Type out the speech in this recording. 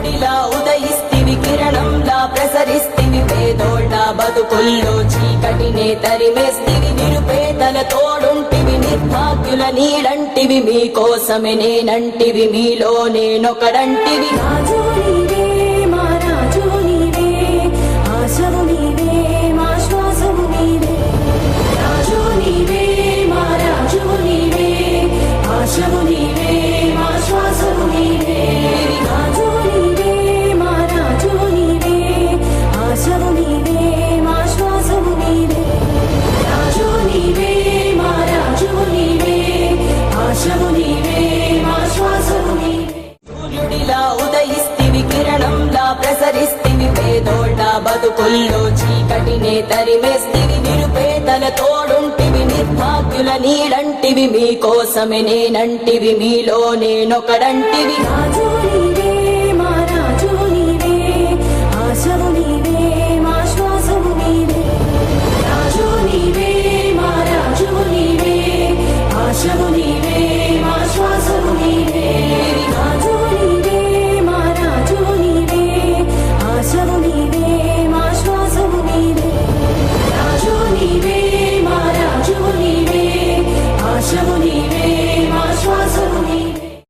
సూర్యుడిలా ఉదయిస్తివి, కిరణంలా ప్రసరిస్తివి, పేదోళ్ళ బతుకుల్లో చీకటినే తరిమేస్తివి, నిరుపేదల తోడుంటివి, నిర్భాగ్యుల నీడంటివి, మీకోసమే నేనంటివి, మీలో నేనొకడంటివి. రాజు నీవే మా రాజు నీవే, ఆశవు నీవే మా శ్వాసవు నీవే. రాజు నీవే మా రాజు నీవే, ఆశవు నీవే మా శ్వాసవు నీవే. రాజు నీవే మా రాజు నీవే, ఆశవు నీవే మా శ్వాసవు నీవే. రాజు నీవే మా రాజు నీవే, ఆశవు నీవే మా శ్వాసవు నీవే. సూర్యుడిలా ఉదయిస్తివి, కిరణంలా ప్రసరిస్తివి, పేదోళ్ళ బతుకుల్లో చీకటినే తరిమేస్తివి, నిరుపేదల తోడుంటివి, నిర్భాగ్యుల నీడంటివి, మీకోసమే నేనంటివి, మీలో నేనొకడంటివి. రాజు నీవే